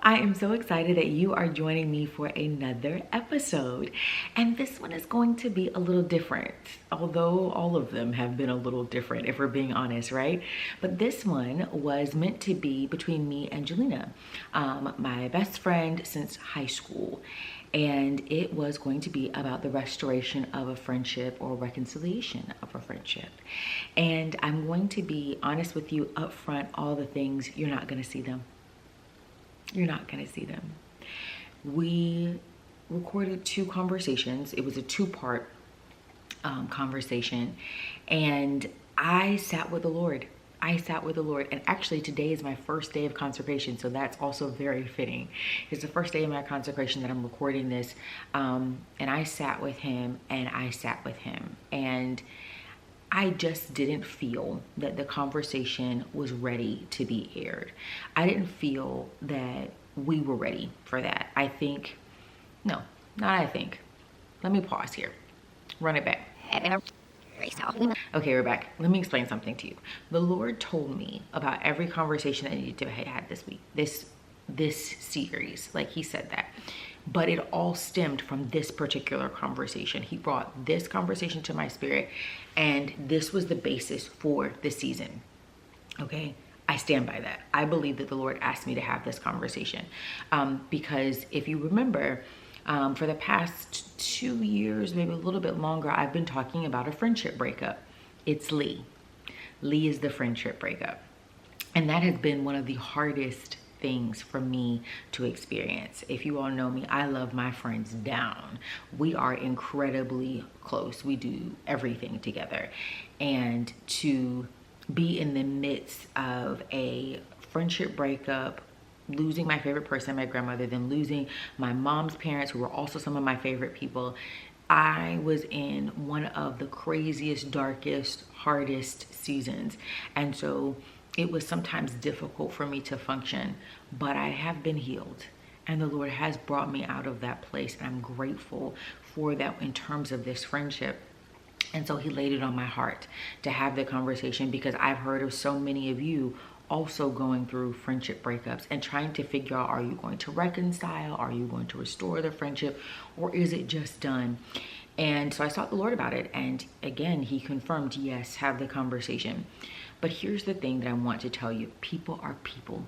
I am so excited that you are joining me for another episode. And this one is going to be a little different, although all of them have been a little different, if we're being honest, right? But this one was meant to be between me and Jelena, my best friend since high school. And it was going to be about the restoration of a friendship or reconciliation of a friendship. And I'm going to be honest with you up front, all the things, you're not going to see them. You're not going to see them. We recorded 2 conversations. It was a 2-part conversation. And I sat with the Lord. And actually today is my first day of consecration, so that's also very fitting. It's the first day of my consecration that I'm recording this, and I sat with him, and I just didn't feel that the conversation was ready to be aired. I didn't feel that we were ready for that. Let me pause here. Run it back. Okay, we're back. Let me explain something to you. The Lord told me about every conversation that I needed to have had this week, this series, like he said that. But it all stemmed from this particular conversation. He brought this conversation to my spirit, and this was the basis for the season. Okay, I stand by that. I believe that the Lord asked me to have this conversation because if you remember, for the past 2 years, maybe a little bit longer, I've been talking about a friendship breakup. It's Lee. Lee is the friendship breakup. And that has been one of the hardest things for me to experience. If you all know me, I love my friends down. We are incredibly close. We do everything together. And to be in the midst of a friendship breakup, losing my favorite person, my grandmother, then losing my mom's parents, who were also some of my favorite people, I was in one of the craziest, darkest, hardest seasons. And so it was sometimes difficult for me to function, but I have been healed. And the Lord has brought me out of that place. And I'm grateful for that in terms of this friendship. And so he laid it on my heart to have the conversation, because I've heard of so many of you also going through friendship breakups and trying to figure out, are you going to reconcile? Are you going to restore the friendship? Or is it just done? And so I sought the Lord about it. And again, he confirmed, yes, have the conversation. But here's the thing that I want to tell you. People are people.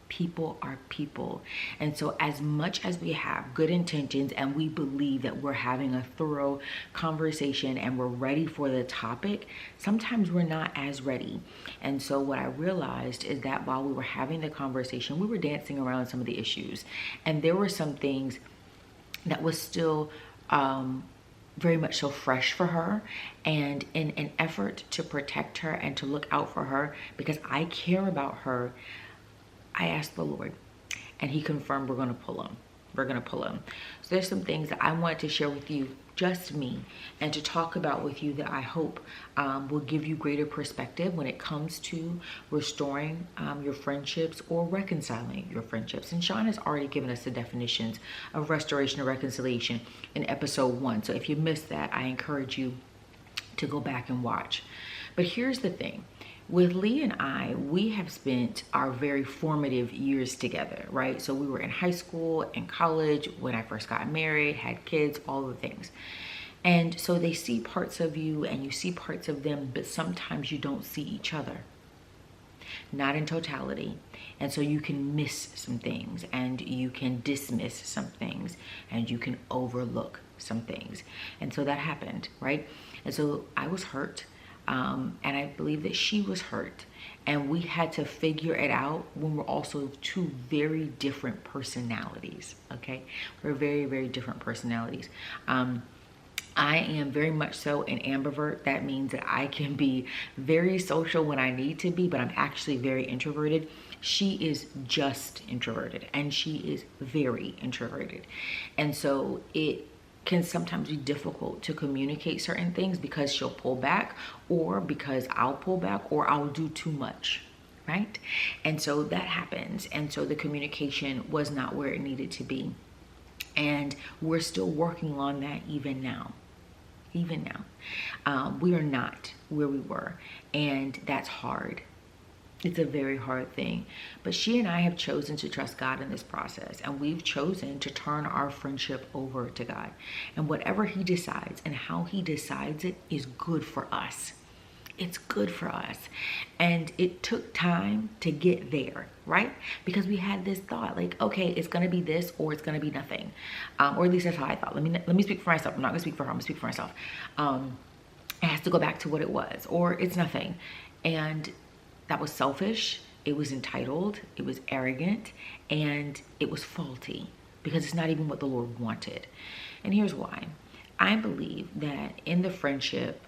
People are people. And so as much as we have good intentions and we believe that we're having a thorough conversation and we're ready for the topic, sometimes we're not as ready. And so what I realized is that while we were having the conversation, we were dancing around some of the issues. And there were some things that was still very much so fresh for her, and in an effort to protect her and to look out for her, because I care about her, I asked the Lord, and he confirmed we're going to pull him. We're going to pull him. So there's some things that I wanted to share with you, just me, and to talk about with you that I hope will give you greater perspective when it comes to restoring your friendships or reconciling your friendships. And Sean has already given us the definitions of restoration and reconciliation in episode 1. So if you missed that, I encourage you to go back and watch. But here's the thing. With Lee and I, we have spent our very formative years together, right? So we were in high school and college when I first got married, had kids, all the things. And so they see parts of you and you see parts of them, but sometimes you don't see each other. Not in totality. And so you can miss some things, and you can dismiss some things, and you can overlook some things. And so that happened, right? And so I was hurt. And I believe that she was hurt, and we had to figure it out when we're also 2 very different personalities. Okay, we're very, very different personalities. I am very much so an ambivert. That means that I can be very social when I need to be, but I'm actually very introverted. She is just introverted, and she is very introverted. And so it can sometimes be difficult to communicate certain things because she'll pull back, or because I'll pull back, or I'll do too much, right? And so that happens. And so the communication was not where it needed to be. And we're still working on that even now. We are not where we were. And that's hard. It's a very hard thing. But she and I have chosen to trust God in this process. And we've chosen to turn our friendship over to God. And whatever he decides and how he decides it is good for us. It's good for us. And it took time to get there, right? Because we had this thought like, okay, it's going to be this or it's going to be nothing. Or at least that's how I thought. Let me speak for myself. I'm not going to speak for her. I'm going to speak for myself. It has to go back to what it was, or it's nothing. And that was selfish. It was entitled. It was arrogant. And it was faulty because it's not even what the Lord wanted. And here's why. I believe that in the friendship,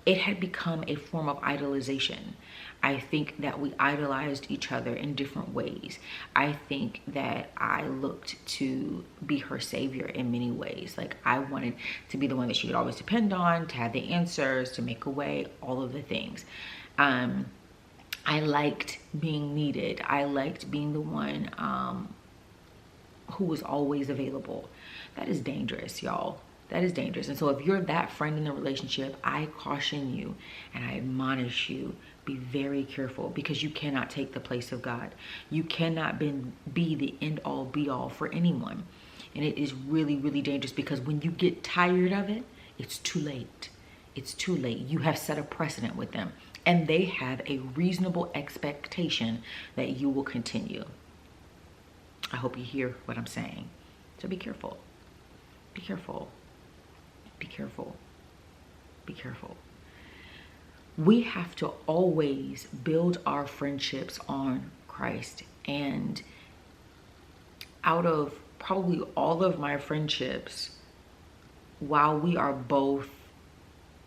it had become a form of idolization. I think that we idolized each other in different ways. I think that I looked to be her savior in many ways. Like I wanted to be the one that she could always depend on, to have the answers, to make a way, all of the things. I liked being needed. I liked being the one who was always available. That is dangerous, y'all. That is dangerous. And so if you're that friend in the relationship, I caution you and I admonish you, be very careful, because you cannot take the place of God. You cannot be the end all be all for anyone. And it is really, really dangerous, because when you get tired of it, it's too late. It's too late. You have set a precedent with them and they have a reasonable expectation that you will continue. I hope you hear what I'm saying. So be careful. Be careful. Be careful. Be careful. We have to always build our friendships on Christ. And out of probably all of my friendships, while we are both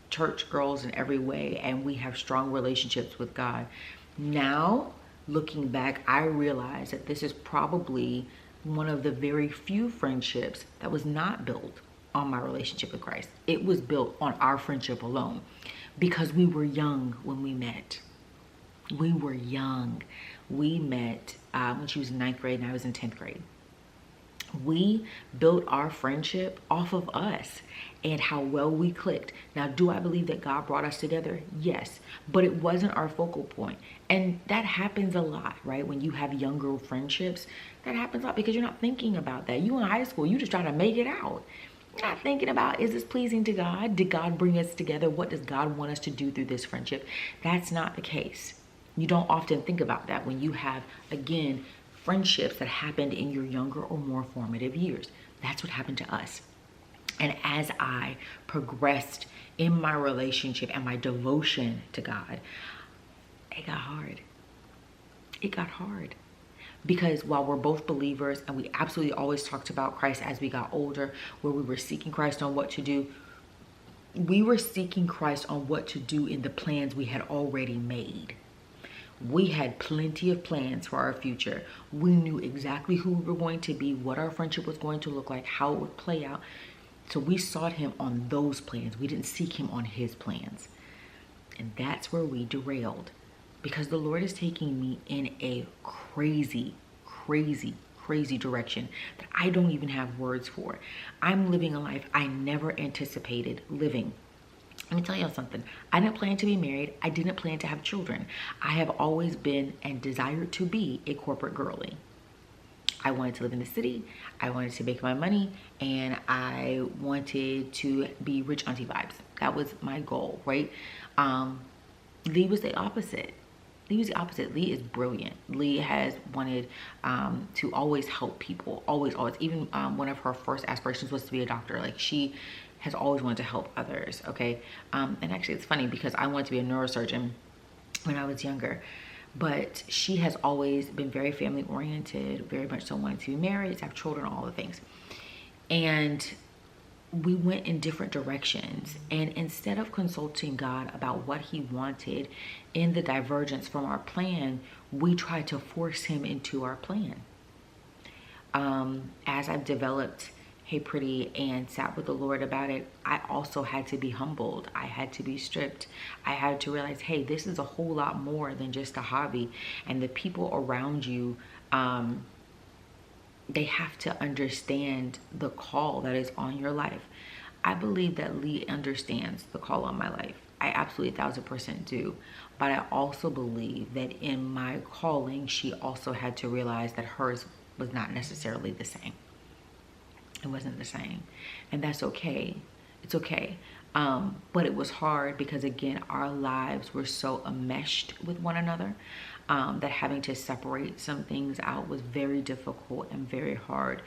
church girls in every way and we have strong relationships with God, now looking back, I realize that this is probably one of the very few friendships that was not built on my relationship with Christ. It was built on our friendship alone, because we were young when we met. We were young. We met when she was in 9th grade and I was in 10th grade. We built our friendship off of us and how well we clicked. Now, do I believe that God brought us together? Yes, but it wasn't our focal point. And that happens a lot, right? When you have younger friendships, that happens a lot because you're not thinking about that. You in high school, you just trying to make it out. You're not thinking about, is this pleasing to God? Did God bring us together? What does God want us to do through this friendship? That's not the case. You don't often think about that when you have, again, friendships that happened in your younger or more formative years. That's what happened to us. And as I progressed in my relationship and my devotion to God, it got hard. It got hard. Because while we're both believers and we absolutely always talked about Christ as we got older, where we were seeking Christ on what to do, we were seeking Christ on what to do in the plans we had already made. We had plenty of plans for our future. We knew exactly who we were going to be, what our friendship was going to look like, how it would play out. So we sought him on those plans. We didn't seek him on his plans. And that's where we derailed, because the Lord is taking me in a crazy, crazy, crazy direction that I don't even have words for. I'm living a life I never anticipated living. Let me tell y'all something. I didn't plan to be married. I didn't plan to have children. I have always been and desired to be a corporate girly. I wanted to live in the city. I wanted to make my money, and I wanted to be rich auntie vibes. That was my goal, right? Lee was the opposite. Lee was the opposite. Lee is brilliant. Lee has wanted to always help people. Always, always. Even one of her first aspirations was to be a doctor. Like, she has always wanted to help others, okay? And actually, it's funny because I wanted to be a neurosurgeon when I was younger. But she has always been very family oriented, very much so wanted to be married, to have children, all the things. And we went in different directions. And instead of consulting God about what he wanted in the divergence from our plan, we tried to force him into our plan. As I've developed Hey Pretty and sat with the Lord about it, I also had to be humbled. I had to be stripped. I had to realize, hey, this is a whole lot more than just a hobby. And the people around you, they have to understand the call that is on your life. I believe that Lee understands the call on my life. I absolutely 1000% do. But I also believe that in my calling, she also had to realize that hers was not necessarily the same. It wasn't the same. And that's okay. It's okay. But it was hard because, again, our lives were so enmeshed with one another that having to separate some things out was very difficult and very hard.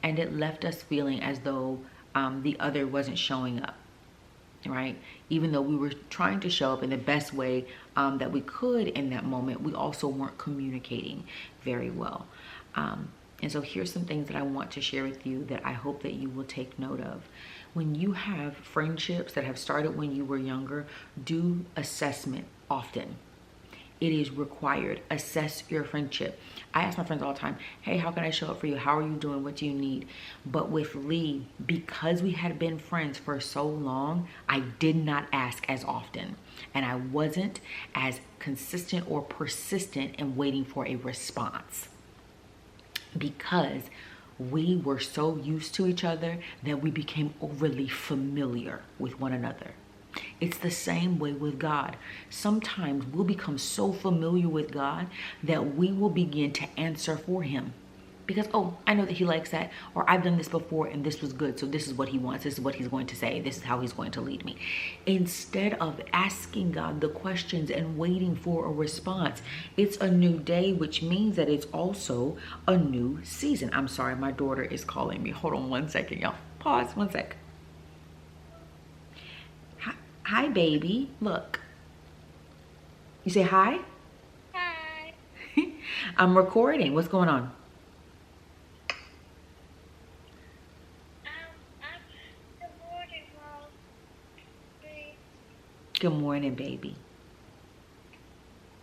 And it left us feeling as though the other wasn't showing up, right? Even though we were trying to show up in the best way that we could in that moment, we also weren't communicating very well. And so here's some things that I want to share with you that I hope that you will take note of. When you have friendships that have started when you were younger, do assessment often. It is required. Assess your friendship. I ask my friends all the time, hey, how can I show up for you? How are you doing? What do you need? But with Lee, because we had been friends for so long, I did not ask as often. And I wasn't as consistent or persistent in waiting for a response, because we were so used to each other that we became overly familiar with one another. It's the same way with God. Sometimes we'll become so familiar with God that we will begin to answer for him. Because, oh, I know that he likes that, or I've done this before and this was good, so this is what he wants, this is what he's going to say, this is how he's going to lead me. Instead of asking God the questions and waiting for a response, it's a new day, which means that it's also a new season. I'm sorry, my daughter is calling me. Hold on one second, y'all. Pause, one sec. Hi, baby. Look. You say hi? Hi. I'm recording. What's going on? Good morning, Mom. Good morning, baby.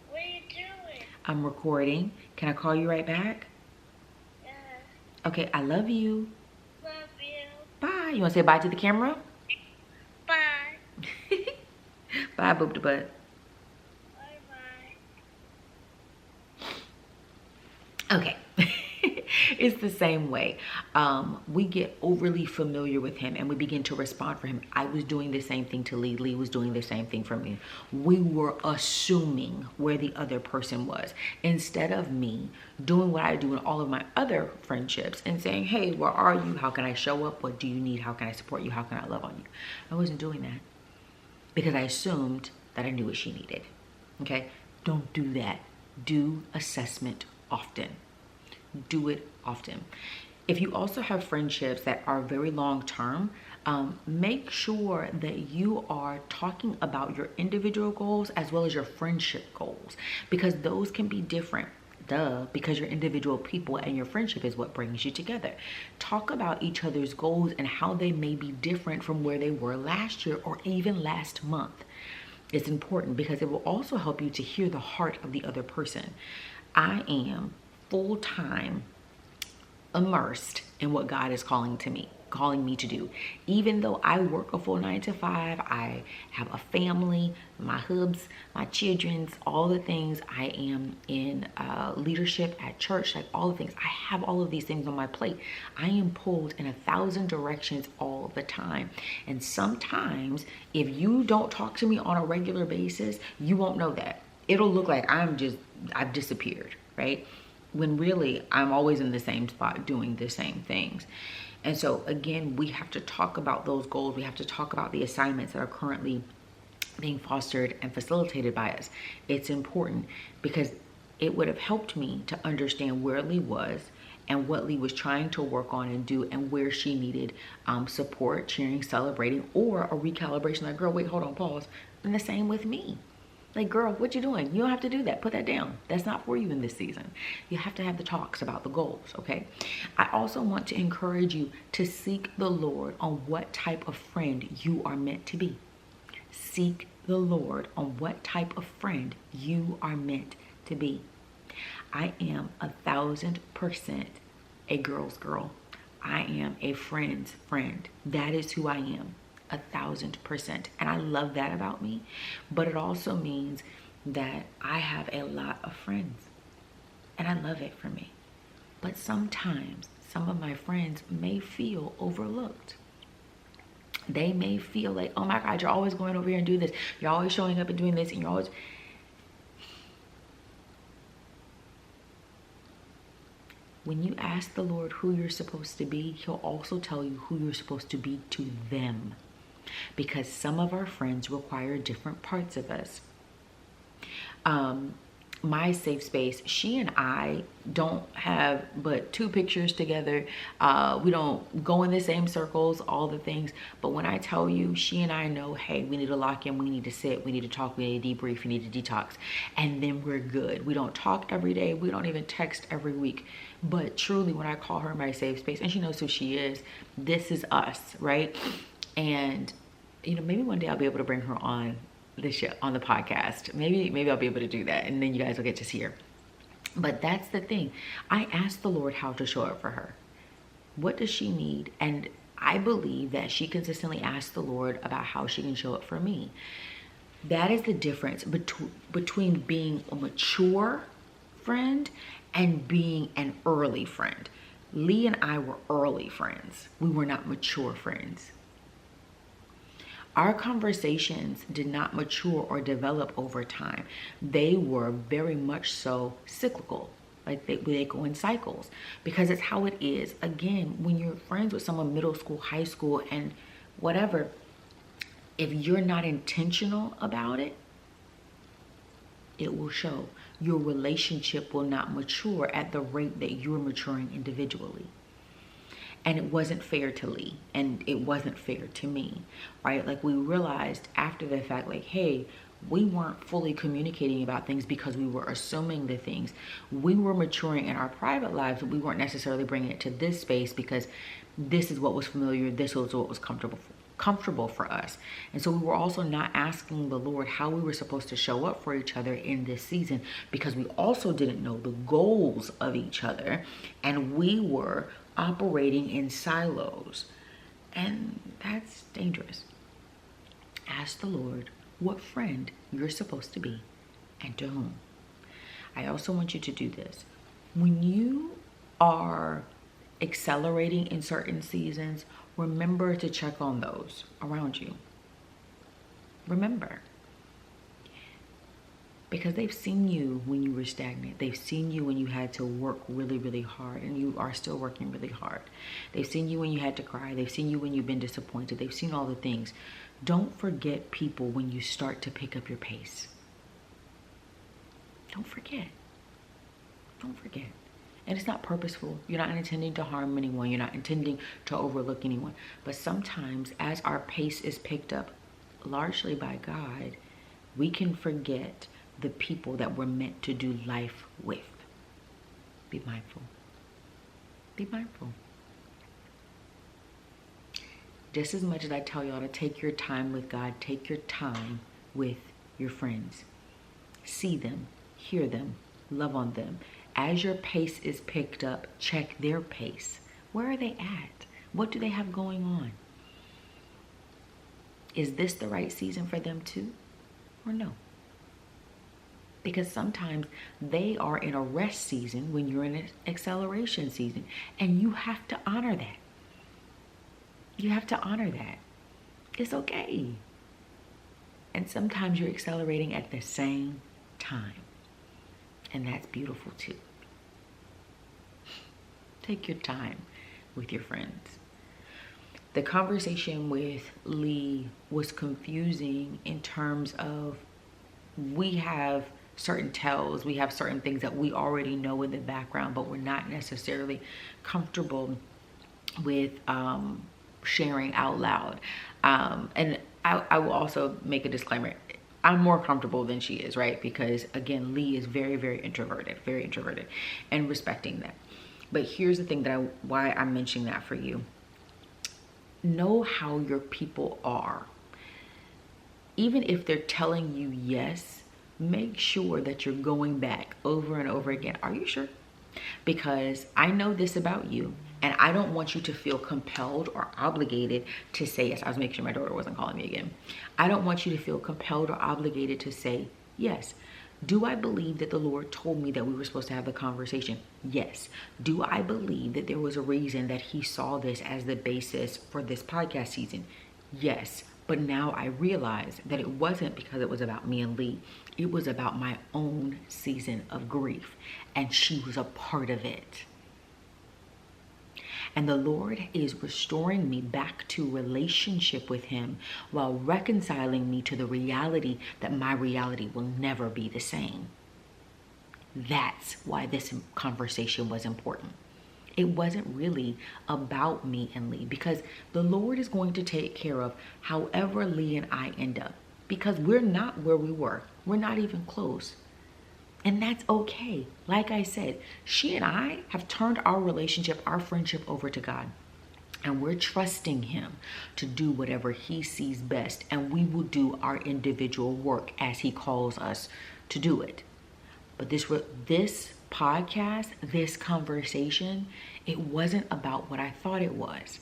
What are you doing? I'm recording. Can I call you right back? Yeah. Okay, I love you. Love you. Bye. You want to say bye to the camera? Bye. Bye, boop the butt. Bye-bye. Okay. It's the same way. We get overly familiar with him and we begin to respond for him. I was doing the same thing to Lee. Lee was doing the same thing for me. We were assuming where the other person was, instead of me doing what I do in all of my other friendships and saying, hey, where are you? How can I show up? What do you need? How can I support you? How can I love on you? I wasn't doing that because I assumed that I knew what she needed. Okay? Don't do that. Do assessment often. Do it often. If you also have friendships that are very long term, make sure that you are talking about your individual goals as well as your friendship goals, because those can be different. Because you're individual people and your friendship is what brings you together. Talk about each other's goals and how they may be different from where they were last year or even last month. It's important because it will also help you to hear the heart of the other person. I am full-time immersed in what God is calling me to do. Even though I work a full 9 to 5, I have a family, my hubs, my children's, all the things. I am in leadership at church, like all the things. I have all of these things on my plate. I am pulled in 1,000 directions all the time. And sometimes if you don't talk to me on a regular basis, you won't know that. It'll look like I've disappeared, right? When really I'm always in the same spot doing the same things. And so again, we have to talk about those goals. We have to talk about the assignments that are currently being fostered and facilitated by us. It's important because it would have helped me to understand where Lee was and what Lee was trying to work on and do, and where she needed support, cheering, celebrating, or a recalibration. Like, girl, wait, hold on, pause. And the same with me. Like, girl, what you doing? You don't have to do that. Put that down. That's not for you in this season. You have to have the talks about the goals, okay? I also want to encourage you to seek the Lord on what type of friend you are meant to be. Seek the Lord on what type of friend you are meant to be. I am 1,000% a girl's girl. I am a friend's friend. That is who I am. 1,000%. And I love that about me. But it also means that I have a lot of friends. And I love it for me. But sometimes some of my friends may feel overlooked. They may feel like, oh my God, you're always going over here and do this. You're always showing up and doing this, and you're always... When you ask the Lord who you're supposed to be, he'll also tell you who you're supposed to be to them. Because some of our friends require different parts of us. My safe space, she and I don't have but 2 pictures together. We don't go in the same circles, all the things. But when I tell you, she and I know, hey, we need to lock in, we need to sit, we need to talk, we need to debrief, we need to detox. And then we're good. We don't talk every day. We don't even text every week. But truly, when I call her my safe space, and she knows who she is, this is us, right? And, you know, maybe one day I'll be able to bring her on the show, on the podcast. Maybe I'll be able to do that, and then you guys will get to see her. But that's the thing. I asked the Lord how to show up for her. What does she need? And I believe that she consistently asks the Lord about how she can show up for me. That is the difference between being a mature friend and being an early friend. Lee and I were early friends. We were not mature friends. Our conversations did not mature or develop over time. They were very much so cyclical. Like they go in cycles, because it's how it is. Again, when you're friends with someone middle school, high school, and whatever, if you're not intentional about it, it will show. Your relationship will not mature at the rate that you're maturing individually. And it wasn't fair to Lee, and it wasn't fair to me, right? Like, we realized after the fact, like, hey, we weren't fully communicating about things because we were assuming the things. We were maturing in our private lives, but we weren't necessarily bringing it to this space because this is what was familiar, this was what was comfortable for us. And so we were also not asking the Lord how we were supposed to show up for each other in this season, because we also didn't know the goals of each other, and we were operating in silos, and that's dangerous. Ask the Lord what friend you're supposed to be and to whom. I also want you to do this. When you are accelerating in certain seasons, remember to check on those around you. Remember. Because they've seen you when you were stagnant. They've seen you when you had to work really, really hard, and you are still working really hard. They've seen you when you had to cry. They've seen you when you've been disappointed. They've seen all the things. Don't forget people when you start to pick up your pace. Don't forget. Don't forget. And it's not purposeful. You're not intending to harm anyone. You're not intending to overlook anyone. But sometimes, as our pace is picked up largely by God, we can forget the people that we're meant to do life with. Be mindful. Be mindful. Just as much as I tell y'all to take your time with God, take your time with your friends. See them, hear them, love on them. As your pace is picked up, check their pace. Where are they at? What do they have going on? Is this the right season for them too, or no? Because sometimes they are in a rest season when you're in an acceleration season, and you have to honor that. You have to honor that. It's okay. And sometimes you're accelerating at the same time, and that's beautiful too. Take your time with your friends. The conversation with Lee was confusing in terms of, we have certain tells, we have certain things that we already know in the background, but we're not necessarily comfortable with sharing out loud. And I will also make a disclaimer. I'm more comfortable than she is, right? Because again, Lee is very, very introverted, and respecting that. But here's the thing why I'm mentioning that for you. Know how your people are. Even if they're telling you yes, make sure that you're going back over and over again. Are you sure? Because I know this about you, and I don't want you to feel compelled or obligated to say yes. I was making sure my daughter wasn't calling me again. I don't want you to feel compelled or obligated to say yes. Do I believe that the Lord told me that we were supposed to have the conversation? Yes. Do I believe that there was a reason that he saw this as the basis for this podcast season? Yes, but now I realize that it wasn't because it was about me and Lee. It was about my own season of grief, and she was a part of it. And the Lord is restoring me back to relationship with him while reconciling me to the reality that my reality will never be the same. That's why this conversation was important. It wasn't really about me and Lee, because the Lord is going to take care of however Lee and I end up, because we're not where we were. We're not even close. And that's okay. Like I said, she and I have turned our relationship, our friendship over to God. And we're trusting him to do whatever he sees best. And we will do our individual work as he calls us to do it. But this podcast, this conversation, it wasn't about what I thought it was.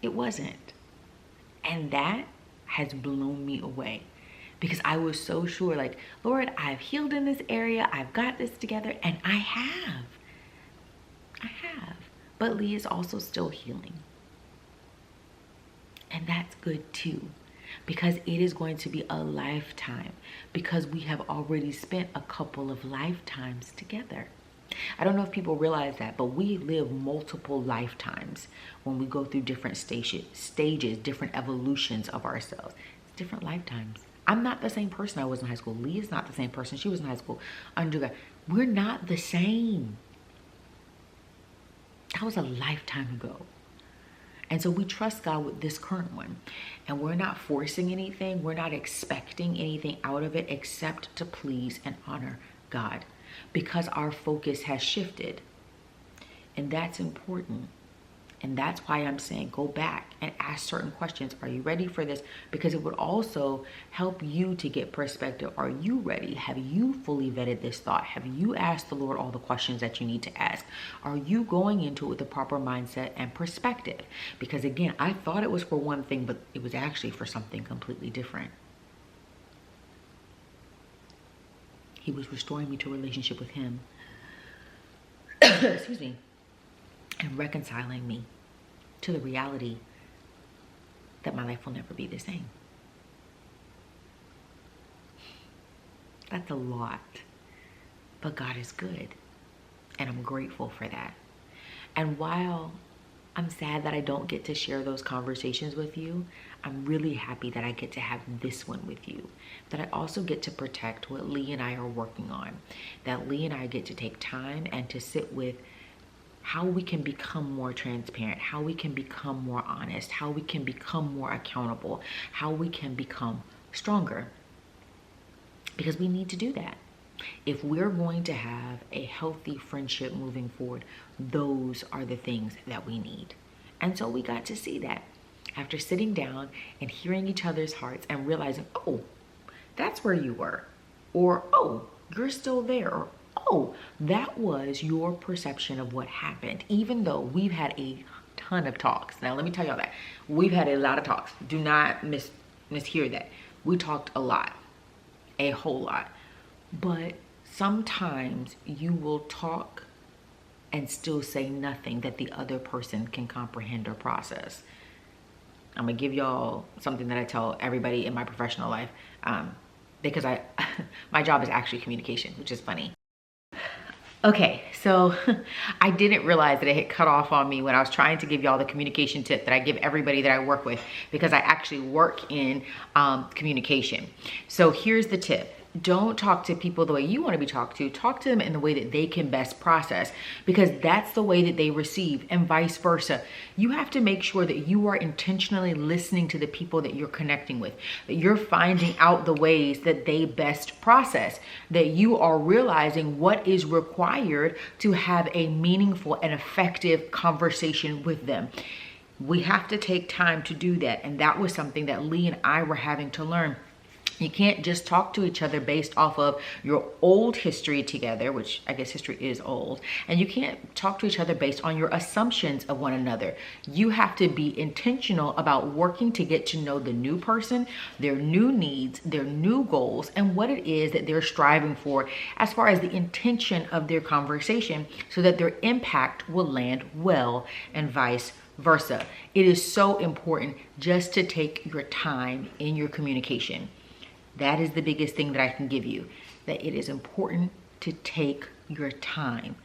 It wasn't. And that has blown me away, because I was so sure, like, Lord, I've healed in this area. I've got this together. And I have. But Lee is also still healing. And that's good too, because it is going to be a lifetime, because we have already spent a couple of lifetimes together. I don't know if people realize that, but we live multiple lifetimes when we go through different stages, different evolutions of ourselves. It's different lifetimes. I'm not the same person I was in high school. Lee is not the same person she was in high school. We're not the same. That was a lifetime ago. And so we trust God with this current one. And we're not forcing anything. We're not expecting anything out of it except to please and honor God, because our focus has shifted. And that's important. And that's why I'm saying go back and ask certain questions. Are you ready for this? Because it would also help you to get perspective. Are you ready? Have you fully vetted this thought? Have you asked the Lord all the questions that you need to ask? Are you going into it with the proper mindset and perspective? Because again, I thought it was for one thing, but it was actually for something completely different. He was restoring me to a relationship with him. Excuse me. And reconciling me to the reality that my life will never be the same. That's a lot, but God is good, and I'm grateful for that. And while I'm sad that I don't get to share those conversations with you, I'm really happy that I get to have this one with you, that I also get to protect what Lee and I are working on, that Lee and I get to take time and to sit with how we can become more transparent, how we can become more honest, how we can become more accountable, how we can become stronger. Because we need to do that. If we're going to have a healthy friendship moving forward, those are the things that we need. And so we got to see that after sitting down and hearing each other's hearts and realizing, oh, that's where you were. Or, oh, you're still there. Or, oh, that was your perception of what happened, even though we've had a ton of talks. Now, let me tell y'all that. We've had a lot of talks. Do not mishear that. We talked a lot, a whole lot. But sometimes you will talk and still say nothing that the other person can comprehend or process. I'm gonna give y'all something that I tell everybody in my professional life, because my job is actually communication, which is funny. Okay, so I didn't realize that it had cut off on me when I was trying to give y'all the communication tip that I give everybody that I work with, because I actually work in communication. So here's the tip. Don't talk to people the way you want to be talked to. Talk to them in the way that they can best process, because that's the way that they receive, and vice versa. You have to make sure that you are intentionally listening to the people that you're connecting with, that you're finding out the ways that they best process, that you are realizing what is required to have a meaningful and effective conversation with them. We have to take time to do that. And that was something that Lee and I were having to learn. You can't just talk to each other based off of your old history together, which I guess history is old. And you can't talk to each other based on your assumptions of one another. You have to be intentional about working to get to know the new person, their new needs, their new goals, and what it is that they're striving for as far as the intention of their conversation, so that their impact will land well, and vice versa. It is so important just to take your time in your communication. That is the biggest thing that I can give you, that it is important to take your time.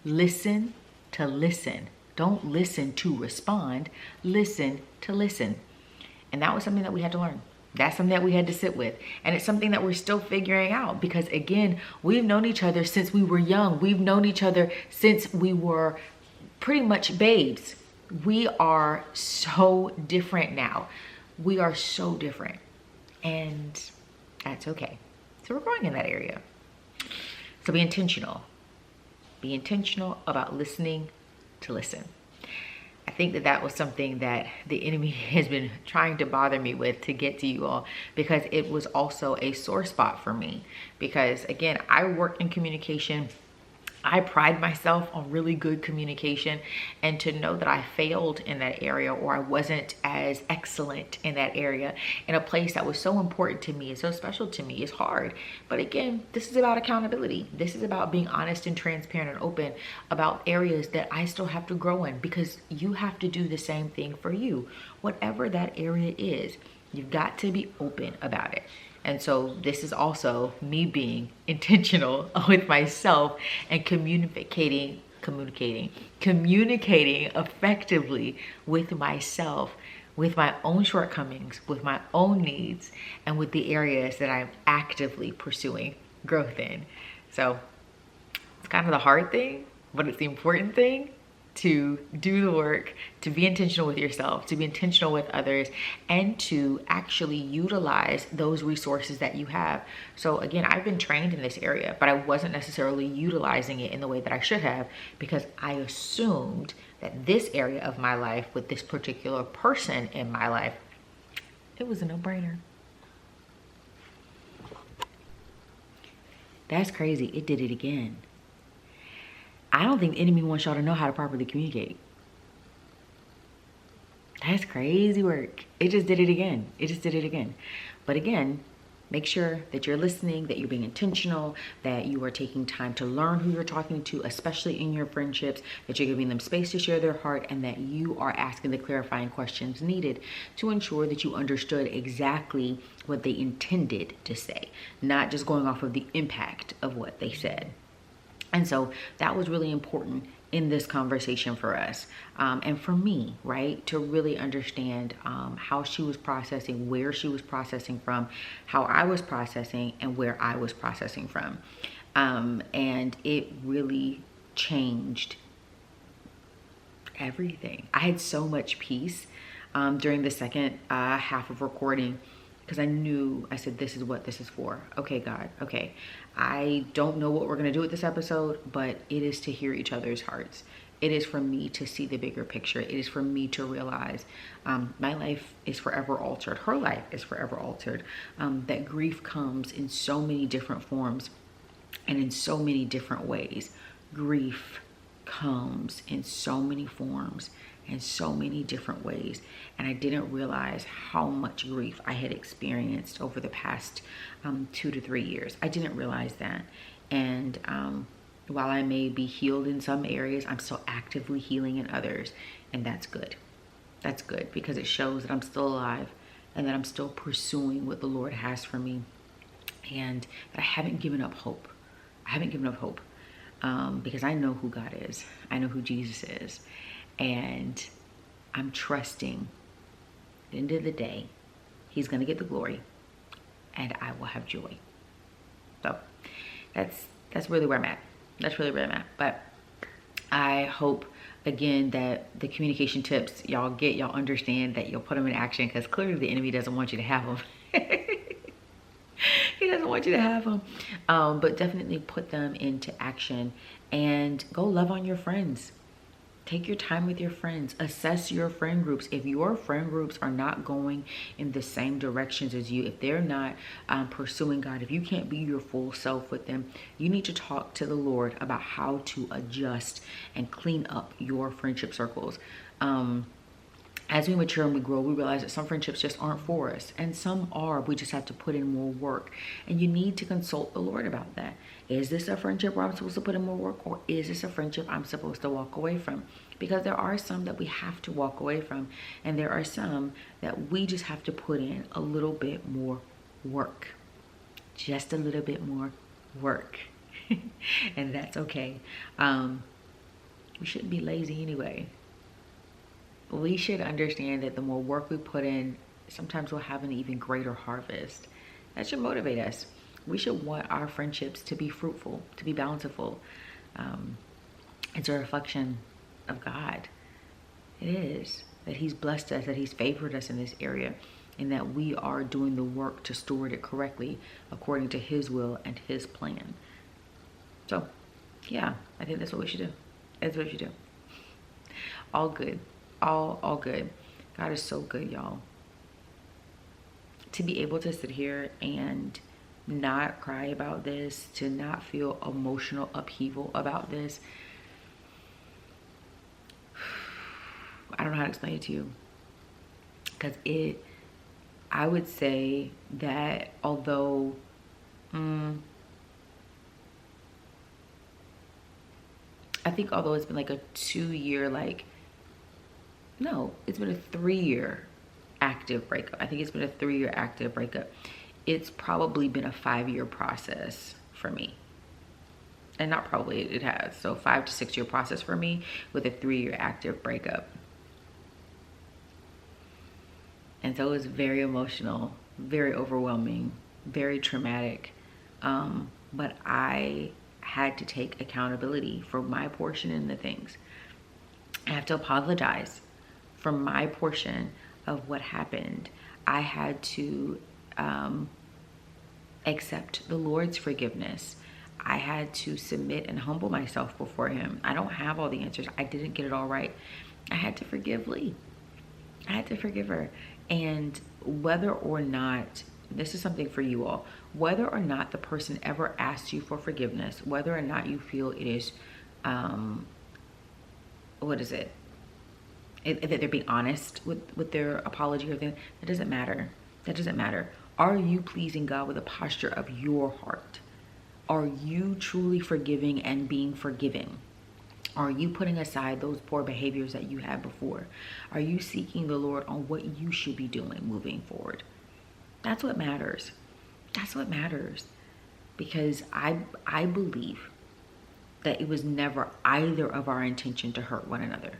Listen to listen. Don't listen to respond. Listen to listen. And that was something that we had to learn. That's something that we had to sit with. And it's something that we're still figuring out because, again, we've known each other since we were young. We've known each other since we were pretty much babes. We are so different now. We are so different. And that's okay. So we're growing in that area. So be intentional. Be intentional about listening to listen. I think that that was something that the enemy has been trying to bother me with to get to you all, because it was also a sore spot for me. Because again, I work in communication. I pride myself on really good communication, and to know that I failed in that area, or I wasn't as excellent in that area, in a place that was so important to me and so special to me, is hard. But again, this is about accountability. This is about being honest and transparent and open about areas that I still have to grow in, because you have to do the same thing for you. Whatever that area is, you've got to be open about it. And so this is also me being intentional with myself and communicating effectively with myself, with my own shortcomings, with my own needs, and with the areas that I'm actively pursuing growth in. So it's kind of the hard thing, but it's the important thing, to do the work, to be intentional with yourself, to be intentional with others, and to actually utilize those resources that you have. So again, I've been trained in this area, but I wasn't necessarily utilizing it in the way that I should have, because I assumed that this area of my life with this particular person in my life, it was a no-brainer. That's crazy. It did it again. I don't think the enemy wants y'all to know how to properly communicate. That's crazy work. It just did it again. It just did it again. But again, make sure that you're listening, that you're being intentional, that you are taking time to learn who you're talking to, especially in your friendships, that you're giving them space to share their heart, and that you are asking the clarifying questions needed to ensure that you understood exactly what they intended to say, not just going off of the impact of what they said. And so that was really important in this conversation for us, and for me, right, to really understand how she was processing, where she was processing from, how I was processing, and where I was processing from. And it really changed everything. I had so much peace during the second half of recording, because I said, this is what this is for. Okay, God, okay. I don't know what we're gonna do with this episode, but it is to hear each other's hearts. It is for me to see the bigger picture. It is for me to realize my life is forever altered. Her life is forever altered. That grief comes in so many different forms and in so many different ways. Grief comes in so many forms and so many different ways. And I didn't realize how much grief I had experienced over the past 2 to 3 years. I didn't realize that. And while I may be healed in some areas, I'm still actively healing in others. And that's good. That's good, because it shows that I'm still alive and that I'm still pursuing what the Lord has for me. And that I haven't given up hope. I haven't given up hope because I know who God is. I know who Jesus is. And I'm trusting, at the end of the day, he's going to get the glory and I will have joy. So that's really where I'm at. That's really where I'm at. But I hope, again, that the communication tips y'all get, y'all understand, that you'll put them in action, because clearly the enemy doesn't want you to have them. He doesn't want you to have them. But definitely put them into action and go love on your friends. Take your time with your friends. Assess your friend groups. If your friend groups are not going in the same directions as you, if they're not pursuing God, if you can't be your full self with them, you need to talk to the Lord about how to adjust and clean up your friendship circles. as we mature and we grow, we realize that some friendships just aren't for us, and some are. We just have to put in more work, and you need to consult the Lord about that. Is this a friendship where I'm supposed to put in more work, or is this a friendship I'm supposed to walk away from? Because there are some that we have to walk away from, and there are some that we just have to put in a little bit more work. Just a little bit more work. And that's okay. We shouldn't be lazy anyway. We should understand that the more work we put in, sometimes we'll have an even greater harvest. That should motivate us. We should want our friendships to be fruitful, to be bountiful. It's a reflection of God. It is. That He's blessed us, that He's favored us in this area, and that we are doing the work to steward it correctly according to His will and His plan. So, yeah, I think that's what we should do. That's what we should do. All good. All good. God is so good, y'all. To be able to sit here and not cry about this, to not feel emotional upheaval about this, I don't know how to explain it to you. Because I would say that although I think although it's been like a 2-year, no, it's been a 3-year active breakup. I think it's been a 3-year active breakup. It's probably been a 5-year process for me. And not probably, it has. So 5 to 6 year process for me with a 3-year active breakup. And so it was very emotional, very overwhelming, very traumatic. But I had to take accountability for my portion in the things. I have to apologize for my portion of what happened. I had to accept the Lord's forgiveness. I had to submit and humble myself before Him. I don't have all the answers. I didn't get it all right. I had to forgive Lee. I had to forgive her. And whether or not, this is something for you all, whether or not the person ever asks you for forgiveness, whether or not you feel it is, that they're being honest with their apology or thing, that doesn't matter. That doesn't matter. Are you pleasing God with a posture of your heart? Are you truly forgiving and being forgiving? Are you putting aside those poor behaviors that you had before? Are you seeking the Lord on what you should be doing moving forward? That's what matters. That's what matters. Because I believe that it was never either of our intention to hurt one another.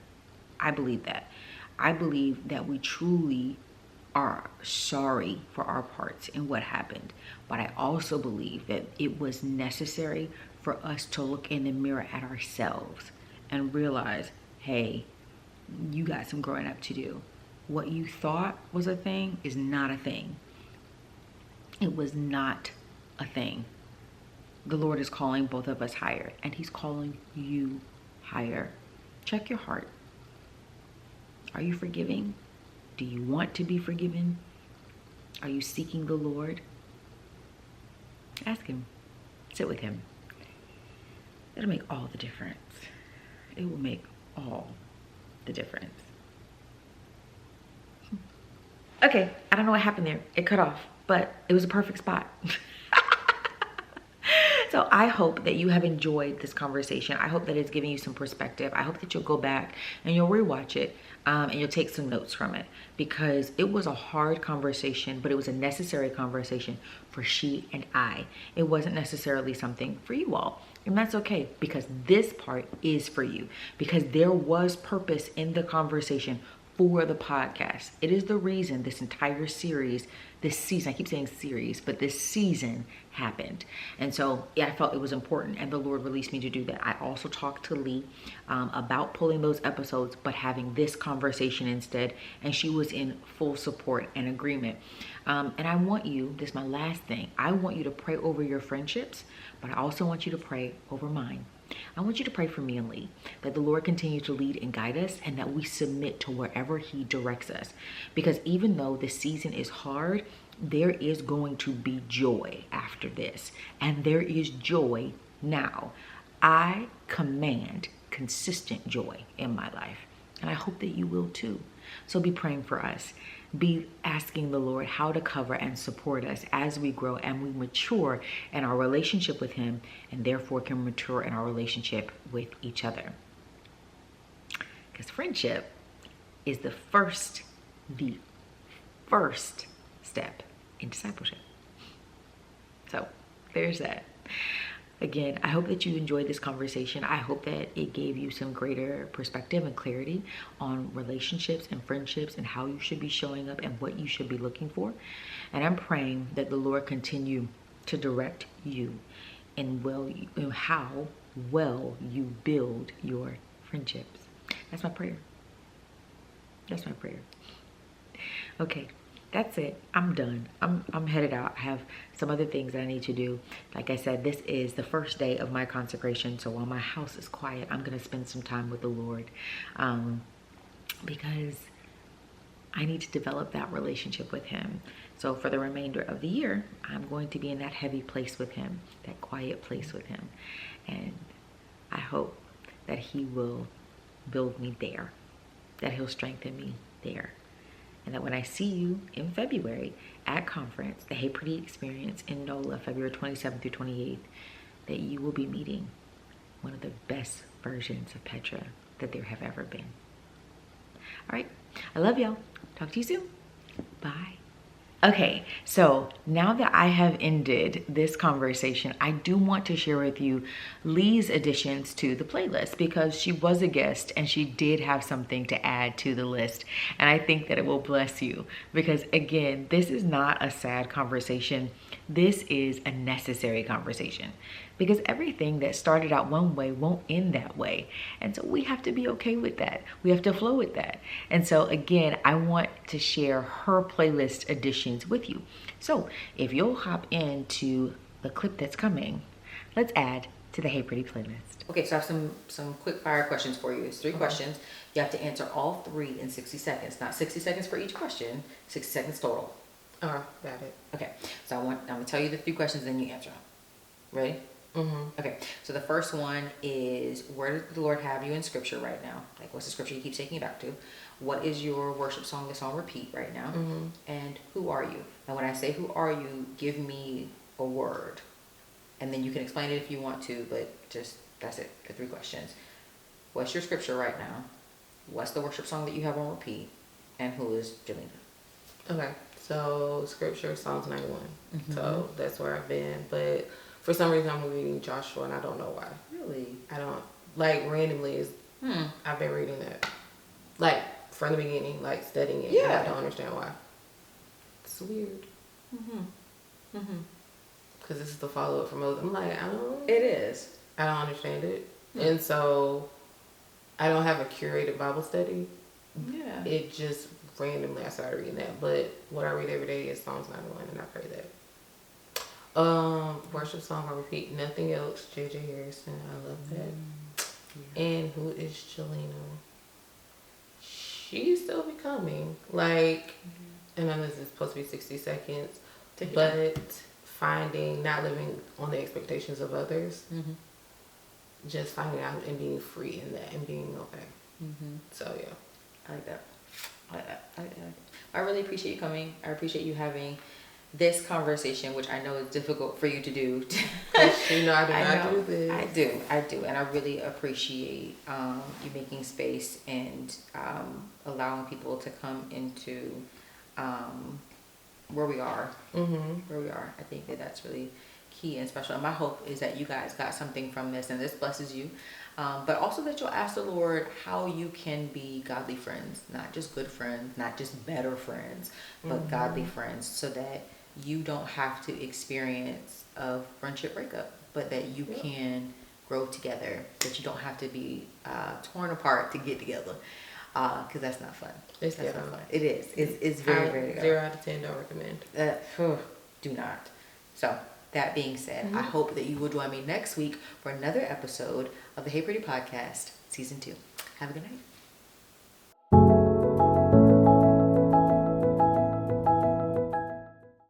I believe that. I believe that we truly are sorry for our parts in what happened. But I also believe that it was necessary for us to look in the mirror at ourselves and realize, hey, you got some growing up to do. What you thought was a thing is not a thing. It was not a thing. The Lord is calling both of us higher, and He's calling you higher. Check your heart. Are you forgiving? Do you want to be forgiven? Are you seeking the Lord? Ask Him. Sit with Him. It'll make all the difference. It will make all the difference. Okay, I don't know what happened there. It cut off, but it was a perfect spot. So I hope that you have enjoyed this conversation. I hope that it's giving you some perspective. I hope that you'll go back and you'll rewatch it and you'll take some notes from it, because it was a hard conversation, but it was a necessary conversation for she and I. It wasn't necessarily something for you all. And that's okay, because this part is for you, because there was purpose in the conversation for the podcast. It is the reason this entire series, this season, I keep saying series, but this season happened. And so yeah, I felt it was important, and the Lord released me to do that. I also talked to Lee about pulling those episodes, but having this conversation instead, and she was in full support and agreement. And I want you, this is my last thing, I want you to pray over your friendships, but I also want you to pray over mine. I want you to pray for me and Lee, that the Lord continue to lead and guide us, and that we submit to wherever He directs us. Because even though this season is hard, there is going to be joy after this. And there is joy now. I command consistent joy in my life. And I hope that you will too. So be praying for us. Be asking the Lord how to cover and support us as we grow and we mature in our relationship with Him, and therefore can mature in our relationship with each other. Because friendship is the first step in discipleship. So there's that. Again, I hope that you enjoyed this conversation. I hope that it gave you some greater perspective and clarity on relationships and friendships and how you should be showing up and what you should be looking for. And I'm praying that the Lord continue to direct you in how well you build your friendships. That's my prayer. That's my prayer. Okay. That's it. I'm done. I'm headed out. I have some other things that I need to do. Like I said, this is the first day of my consecration. So while my house is quiet, I'm going to spend some time with the Lord, because I need to develop that relationship with Him. So for the remainder of the year, I'm going to be in that heavy place with Him, that quiet place with Him. And I hope that He will build me there, that He'll strengthen me there. And that when I see you in February at conference, the Hey Pretty Experience in NOLA, February 27th through 28th, that you will be meeting one of the best versions of Petra that there have ever been. All right. I love y'all. Talk to you soon. Bye. Okay, so now that I have ended this conversation, I do want to share with you Lee's additions to the playlist, because she was a guest and she did have something to add to the list. And I think that it will bless you, because again, this is not a sad conversation. This is a necessary conversation, because everything that started out one way won't end that way. And so we have to be okay with that. We have to flow with that. And so again, I want to share her playlist additions with you. So if you'll hop into the clip that's coming, let's add to the Hey Pretty playlist. Okay, so I have some quick fire questions for you. It's 3 questions. You have to answer all 3 in 60 seconds. Not 60 seconds for each question, 60 seconds total. Got it. Okay, so I'm gonna tell you the 3 questions, then you answer them. Ready? Mm-hmm. Okay, so the first one is, where does the Lord have you in scripture right now? Like, what's the scripture He keeps taking you back to? What is your worship song that's on repeat right now? Mm-hmm. And who are you? And when I say who are you, give me a word. And then you can explain it if you want to, but just, that's it, the 3 questions. What's your scripture right now? What's the worship song that you have on repeat? And who is Jelena? Okay, so scripture, Psalms 91. Mm-hmm. So that's where I've been. But for some reason, I'm reading Joshua, and I don't know why. Really? I don't, like, randomly, I've been reading that. Like, from the beginning, like, studying it. Yeah. I don't understand why. It's weird. Because this is the follow-up from Moses. I'm like, It is. I don't understand it. And so, I don't have a curated Bible study. Yeah. It just randomly I started reading that. But what I read every day is Psalms 91, and I pray that. Worship song on repeat, Nothing Else, J.J. Harrison. I love that. Yeah. And who is Jelena? She's still becoming. Like, and I know this is supposed to be 60 seconds, but finding, not living on the expectations of others. Just finding out and being free in that and being okay. So, yeah. I like that. I really appreciate you coming. I appreciate you having this conversation, which I know is difficult for you to do. You know, I do not do this. I do. And I really appreciate you making space and allowing people to come into where we are. Where we are. I think that that's really key and special. And my hope is that you guys got something from this and this blesses you. But also that you'll ask the Lord how you can be godly friends, not just good friends, not just better friends, but godly friends, so that you don't have to experience a friendship breakup, but that you can grow together, that you don't have to be torn apart to get together, because that's not fun. It's not fun. It is. It's very, very good. 0 out of 10, don't recommend. Do not. So, that being said, I hope that you will join me next week for another episode of the Hey Pretty Podcast, Season 2. Have a good night.